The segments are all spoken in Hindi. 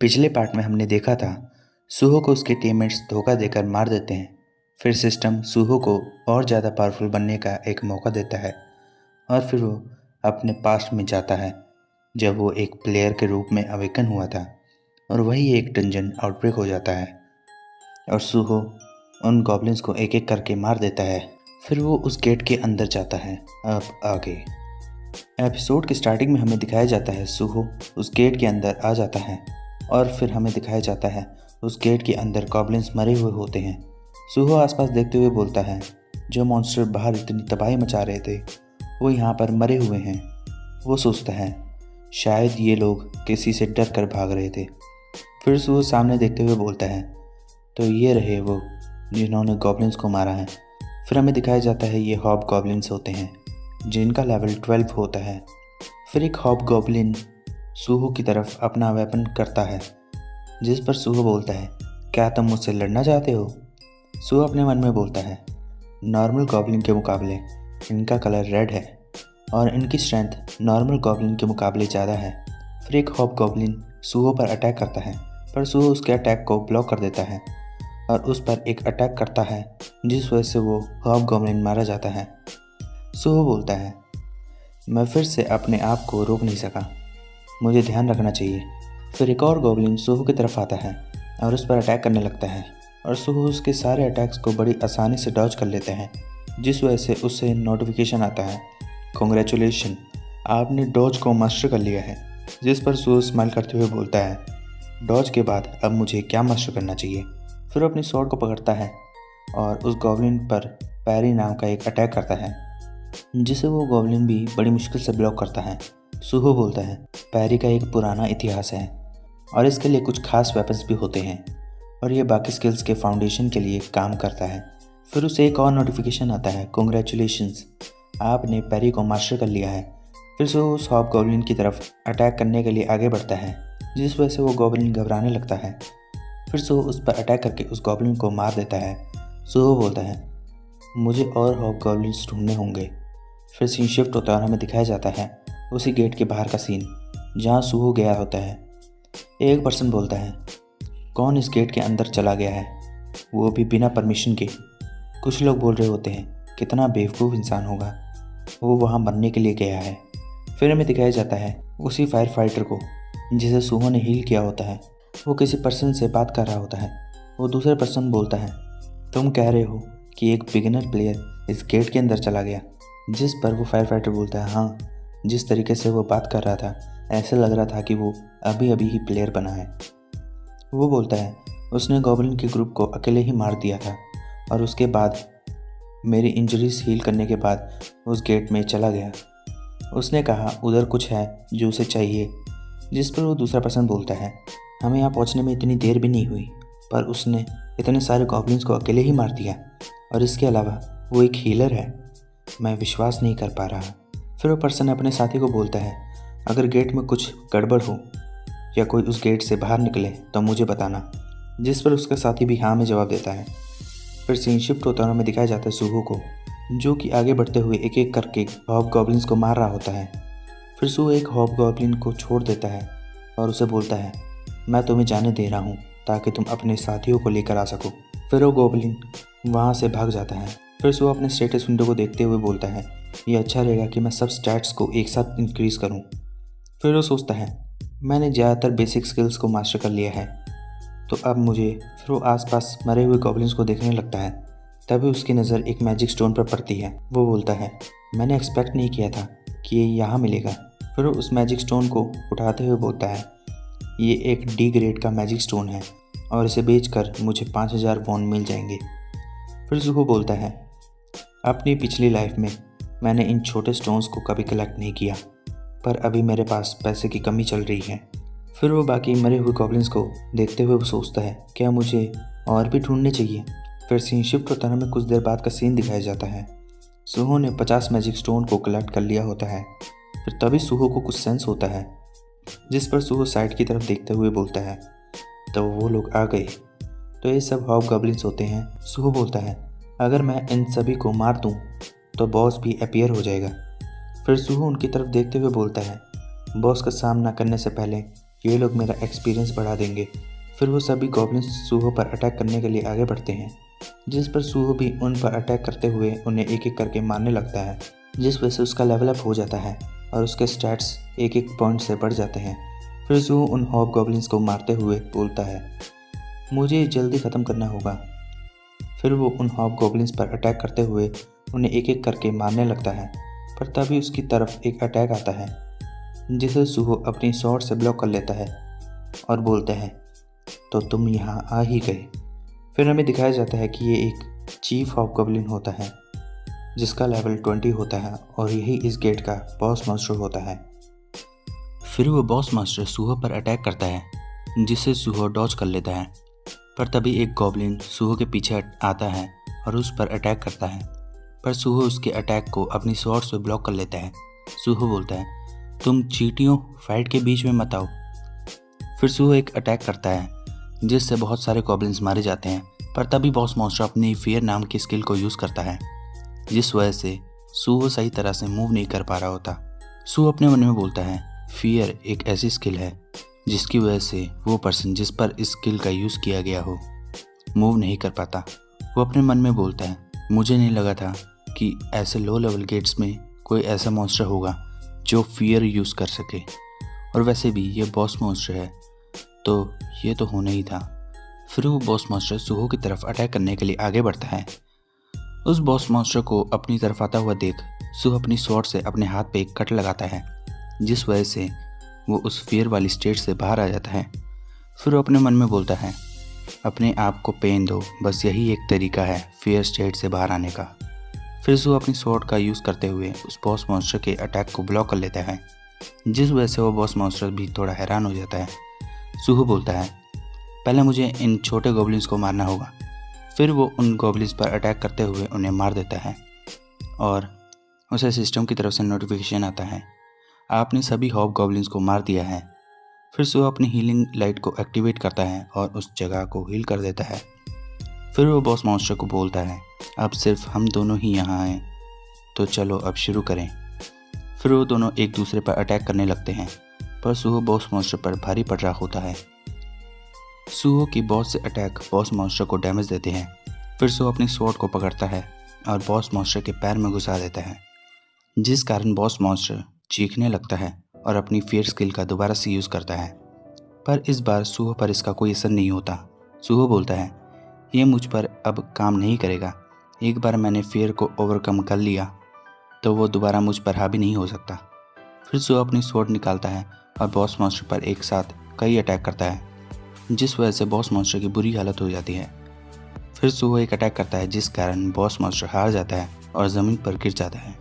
पिछले पार्ट में हमने देखा था सूहो को उसके टीममेट्स धोखा देकर मार देते हैं। फिर सिस्टम सूहो को और ज़्यादा पावरफुल बनने का एक मौका देता है और फिर वो अपने पास्ट में जाता है जब वो एक प्लेयर के रूप में अवेकन हुआ था और वही एक डंजन आउटब्रेक हो जाता है और सूहो उन गॉब्लिन्स को एक एक करके मार देता है। फिर वो उस गेट के अंदर जाता है। अब आगे एपिसोड की स्टार्टिंग में हमें दिखाया जाता है सूहो उस गेट के अंदर आ जाता है और फिर हमें दिखाया जाता है उस गेट के अंदर गॉब्लिन्स मरे हुए होते हैं। सूहो आसपास देखते हुए बोलता है जो मॉन्स्टर बाहर इतनी तबाही मचा रहे थे वो यहाँ पर मरे हुए हैं। वो सोचता है शायद ये लोग किसी से डर कर भाग रहे थे। फिर सूहो सामने देखते हुए बोलता है तो ये रहे वो जिन्होंने गॉब्लिन्स को मारा है। फिर हमें दिखाया जाता है ये हॉब गॉब्लिन्स होते हैं जिनका लेवल 12 होता है। फिर एक हॉब गॉब्लिन सूहो की तरफ अपना वेपन करता है जिस पर सूहो बोलता है क्या तुम मुझसे लड़ना चाहते हो। सूहो अपने मन में बोलता है नॉर्मल गॉब्लिन के मुकाबले इनका कलर रेड है और इनकी स्ट्रेंथ नॉर्मल गॉब्लिन के मुकाबले ज़्यादा है। फिर एक हॉब गॉब्लिन सूहो पर अटैक करता है पर सूहो उसके अटैक को ब्लॉक कर देता है और उस पर एक अटैक करता है जिस वजह से वो हॉब गॉब्लिन मारा जाता है। सूहो बोलता है मैं फिर से अपने आप को रोक नहीं सका, मुझे ध्यान रखना चाहिए। फिर एक और गॉब्लिन सूहो की तरफ आता है और उस पर अटैक करने लगता है और सूहो उसके सारे अटैक्स को बड़ी आसानी से डॉज कर लेते हैं जिस वजह से उससे नोटिफिकेशन आता है कॉन्ग्रेचुलेशन आपने डॉज को मास्टर कर लिया है। जिस पर सूहो स्माइल करते हुए बोलता है डॉज के बाद अब मुझे क्या मास्टर करना चाहिए। फिर वो अपनी स्वॉर्ड को पकड़ता है और उस गॉब्लिन पर पैरी नाम का एक अटैक करता है जिसे वो गॉब्लिन भी बड़ी मुश्किल से ब्लॉक करता है। सूहो बोलता है पैरी का एक पुराना इतिहास है और इसके लिए कुछ खास वेपन्स भी होते हैं और ये बाकी स्किल्स के फाउंडेशन के लिए काम करता है। फिर उसे एक और नोटिफिकेशन आता है कॉन्ग्रेचुलेशंस आपने पैरी को मास्टर कर लिया है। फिर से वो उस हॉब गॉब्लिन की तरफ अटैक करने के लिए आगे बढ़ता है जिस वजह से वो गॉब्लिन घबराने लगता है। फिर से वो उस पर अटैक करके उस गॉब्लिन को मार देता है। सूहो बोलता है मुझे और हॉब गॉब्लिन्स ढूंढने होंगे। फिर सीन शिफ्ट होता है और हमें दिखाया जाता है उसी गेट के बाहर का सीन जहाँ सूहो गया होता है। एक पर्सन बोलता है कौन इस गेट के अंदर चला गया है, वो भी बिना परमिशन के। कुछ लोग बोल रहे होते हैं कितना बेवकूफ़ इंसान होगा, वो वहाँ मरने के लिए गया है। फिर हमें दिखाया जाता है उसी फायर फाइटर को जिसे सूहो ने हील किया होता है। वो किसी पर्सन से बात कर रहा होता है। वो दूसरे पर्सन बोलता है तुम कह रहे हो कि एक बिगिनर प्लेयर इस गेट के अंदर चला गया। जिस पर वो फायर फाइटर बोलता है हाँ, जिस तरीके से वो बात कर रहा था ऐसे लग रहा था कि वो अभी अभी ही प्लेयर बना है। वो बोलता है उसने गॉब्लिन के ग्रुप को अकेले ही मार दिया था और उसके बाद मेरी इंजरीज हील करने के बाद उस गेट में चला गया। उसने कहा उधर कुछ है जो उसे चाहिए। जिस पर वो दूसरा पर्सन बोलता है हमें यहाँ पहुँचने में इतनी देर भी नहीं हुई पर उसने इतने सारे गॉब्लिन्स को अकेले ही मार दिया और इसके अलावा वो एक हीलर है, मैं विश्वास नहीं कर पा रहा। फिर वो पर्सन अपने साथी को बोलता है अगर गेट में कुछ गड़बड़ हो या कोई उस गेट से बाहर निकले तो मुझे बताना। जिस पर उसका साथी भी हाँ में जवाब देता है। फिर सीन शिफ्ट होता है और हमें दिखाया जाता है सूहो को जो कि आगे बढ़ते हुए एक एक करके हॉब गॉब्लिन्स को मार रहा होता है। फिर सूहो एक हॉब गॉब्लिन को छोड़ देता है और उसे बोलता है मैं तुम्हें जाने दे रहा हूँ ताकि तुम अपने साथियों को लेकर आ सको। फिर वो गॉब्लिन वहाँ से भाग जाता है। फिर सूहो अपने स्टेटस विंडो को देखते हुए बोलता है ये अच्छा रहेगा कि मैं सब स्टैट्स को एक साथ इंक्रीज़ करूँ। फिर वो सोचता है मैंने ज़्यादातर बेसिक स्किल्स को मास्टर कर लिया है तो अब मुझे। फिर वो आसपास मरे हुए गॉब्लिन्स को देखने लगता है। तभी उसकी नज़र एक मैजिक स्टोन पर पड़ती है। वो बोलता है मैंने एक्सपेक्ट नहीं किया था कि ये यहाँ मिलेगा। फिर वो उस मैजिक स्टोन को उठाते हुए बोलता है ये एक डी ग्रेड का मैजिक स्टोन है और इसे बेचकर मुझे 5000 वॉन मिल जाएंगे। फिर सूहो बोलता है अपनी पिछली लाइफ में मैंने इन छोटे स्टोन्स को कभी कलेक्ट नहीं किया पर अभी मेरे पास पैसे की कमी चल रही है। फिर वो बाकी मरे हुए गॉब्लिन्स को देखते हुए वो सोचता है क्या मुझे और भी ढूंढने चाहिए। फिर सीन शिफ्ट होता है, हमें कुछ देर बाद का सीन दिखाया जाता है। सूहो ने 50 मैजिक स्टोन को कलेक्ट कर लिया होता है। फिर तभी सूहो को कुछ सेंस होता है जिस पर सूहो साइड की तरफ देखते हुए बोलता है तो वो लोग आ गए तो ये सब हॉब गॉब्लिन्स होते हैं। सूहो बोलता है अगर मैं इन सभी को मार दूं तो बॉस भी अपीयर हो जाएगा। फिर सूहो उनकी तरफ देखते हुए बोलता है बॉस का सामना करने से पहले ये लोग मेरा एक्सपीरियंस बढ़ा देंगे। फिर वो सभी गॉब्लिन्स सूहो पर अटैक करने के लिए आगे बढ़ते हैं, जिस पर सूहो भी उन पर अटैक करते हुए उन्हें एक एक करके मारने लगता है, जिस वजह से उसका लेवल अप हो जाता है और उसके स्टैट्स एक एक पॉइंट से बढ़ जाते हैं। फिर सूहो उन हॉबगॉब्लिन्स को मारते हुए बोलता है, मुझे जल्दी ख़त्म करना होगा। फिर वो उन हॉबगॉब्लिन्स पर अटैक करते हुए उन्हें एक एक करके मारने लगता है, पर तभी उसकी तरफ एक अटैक आता है, जिसे सूहो अपनी स्वॉर्ड से ब्लॉक कर लेता है और बोलते हैं, तो तुम यहाँ आ ही गए। फिर हमें दिखाया जाता है कि ये एक चीफ हॉबगॉब्लिन होता है, जिसका लेवल 20 होता है और यही इस गेट का बॉस मॉन्स्टर होता है। फिर वो बॉस मॉन्स्टर सूहो पर अटैक करता है, जिसे सूहो डॉज कर लेता है, पर तभी एक गॉब्लिन सूहो के पीछे आता है और उस पर अटैक करता है, पर सूहो उसके अटैक को अपनी स्वॉर्ड से ब्लॉक कर लेता है। सूहो बोलता है, तुम चींटियों, फाइट के बीच में मत आओ। फिर सूहो एक अटैक करता है, जिससे बहुत सारे गॉब्लिन्स मारे जाते हैं, पर तभी बॉस मॉन्स्टर अपनी फियर नाम की स्किल को यूज़ करता है, जिस वजह से सूहो सही तरह से मूव नहीं कर पा रहा होता। सूहो अपने मन में बोलता है, फियर एक ऐसी स्किल है जिसकी वजह से वो पर्सन जिस पर इस स्किल का यूज़ किया गया हो मूव नहीं कर पाता। वो अपने मन में बोलता है, मुझे नहीं लगा था कि ऐसे लो लेवल गेट्स में कोई ऐसा मॉन्स्टर होगा जो फियर यूज़ कर सके, और वैसे भी ये बॉस मॉन्स्टर है तो ये तो होना ही था। फिर वो बॉस मॉन्स्टर सूहो की तरफ अटैक करने के लिए आगे बढ़ता है। उस बॉस मॉन्स्टर को अपनी तरफ आता हुआ देख सूहो अपनी स्वॉर्ड से अपने हाथ पे एक कट लगाता है, जिस वजह से वो उस फियर वाली स्टेट से बाहर आ जाता है। फिर वो अपने मन में बोलता है, अपने आप को पेन दो, बस यही एक तरीका है फियर स्टेट से बाहर आने का। फिर सूहो अपनी स्वॉर्ड का यूज़ करते हुए उस बॉस मॉन्स्टर के अटैक को ब्लॉक कर लेता है, जिस वजह से वो बॉस मॉन्स्टर भी थोड़ा हैरान हो जाता है। सूहो बोलता है, पहले मुझे इन छोटे गॉब्लिन्स को मारना होगा। फिर वो उन गॉब्लिन्स पर अटैक करते हुए उन्हें मार देता है और उसे सिस्टम की तरफ से नोटिफिकेशन आता है, आपने सभी हॉबगॉब्लिन्स को मार दिया है। फिर सूहो अपनी हीलिंग लाइट को एक्टिवेट करता है और उस जगह को हील कर देता है। फिर वो बॉस मॉन्स्टर को बोलता है, अब सिर्फ हम दोनों ही यहाँ हैं, तो चलो अब शुरू करें। फिर वो दोनों एक दूसरे पर अटैक करने लगते हैं, पर सूहो बॉस मॉन्स्टर पर भारी पड़ रहा होता है। सूहो की बहुत से अटैक बॉस मॉन्स्टर को डैमेज देते हैं। फिर सूहो अपनी स्वॉर्ड को पकड़ता है और बॉस मॉन्स्टर के पैर में घुसा देता है, जिस कारण बॉस मॉन्स्टर चीखने लगता है और अपनी फियर स्किल का दोबारा से यूज़ करता है, पर इस बार सूहो पर इसका कोई असर नहीं होता। सूहो बोलता है, ये मुझ पर अब काम नहीं करेगा, एक बार मैंने फियर को ओवरकम कर लिया तो वो दोबारा मुझ पर हावी नहीं हो सकता। फिर सूहो अपनी स्वॉर्ड निकालता है और बॉस मॉन्स्टर पर एक साथ कई अटैक करता है, जिस वजह से बॉस मॉन्स्टर की बुरी हालत हो जाती है। फिर सूहो एक अटैक करता है, जिस कारण बॉस मॉन्स्टर हार जाता है और ज़मीन पर गिर जाता है।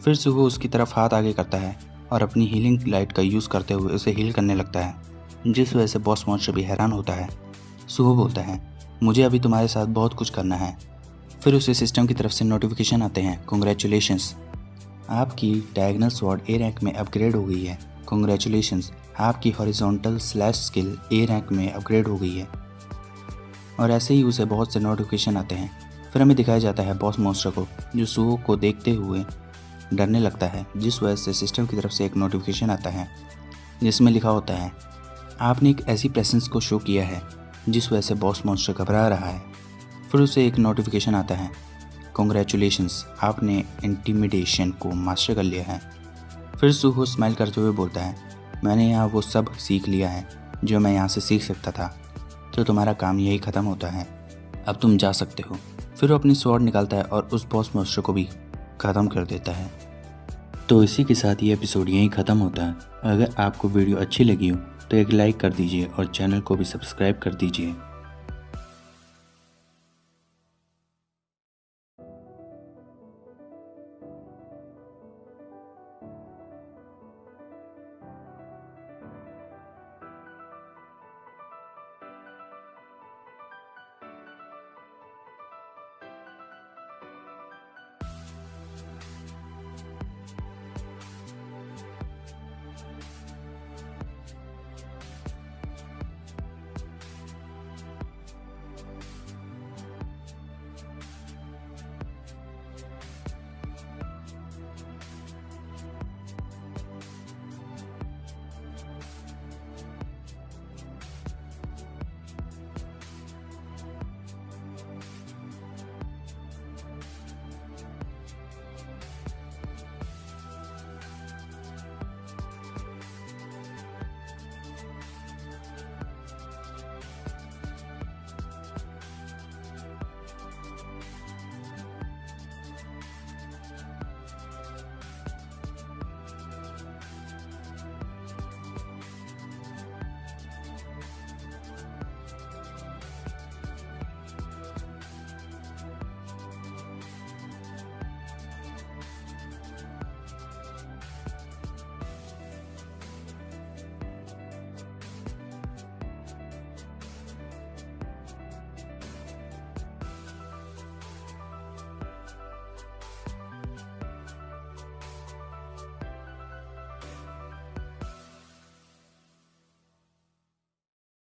फिर सूहो उसकी तरफ हाथ आगे करता है और अपनी हीलिंग लाइट का यूज़ करते हुए उसे हील करने लगता है, जिस वजह से बॉस मॉन्स्टर भी हैरान होता है। सूहो बोलता है, मुझे अभी तुम्हारे साथ बहुत कुछ करना है। फिर उसे सिस्टम की तरफ से नोटिफिकेशन आते हैं, कॉन्ग्रेचुलेशंस, आपकी डायगोनल स्वॉर्ड ए रैंक में अपग्रेड हो गई है। कॉन्ग्रेचुलेशंस, आपकी horizontal slash skill A rank में अपग्रेड हो गई है। और ऐसे ही उसे बहुत से नोटिफिकेशन आते हैं। फिर हमें दिखाया जाता है बॉस मॉन्स्टर को, जो सूहो को देखते हुए डरने लगता है, जिस वजह से सिस्टम की तरफ से एक नोटिफिकेशन आता है, जिसमें लिखा होता है, आपने एक ऐसी प्रेजेंस को शो किया है जिस वजह से बॉस मॉन्स्टर घबरा रहा है। फिर उसे एक नोटिफिकेशन आता है, कॉन्ग्रेचुलेशंस, आपने इंटिमिडेशन को मास्टर कर लिया है। फिर सूहो स्माइल करते हुए बोलता है, मैंने यहाँ वो सब सीख लिया है जो मैं यहाँ से सीख सकता था, तो तुम्हारा काम यही ख़त्म होता है, अब तुम जा सकते हो। फिर वो अपनी स्वॉर्ड निकालता है और उस बॉस मॉन्स्टर को भी ख़त्म कर देता है। तो इसी के साथ ये एपिसोड यहीं ख़त्म होता है। अगर आपको वीडियो अच्छी लगी हो तो एक लाइक कर दीजिए और चैनल को भी सब्सक्राइब कर दीजिए।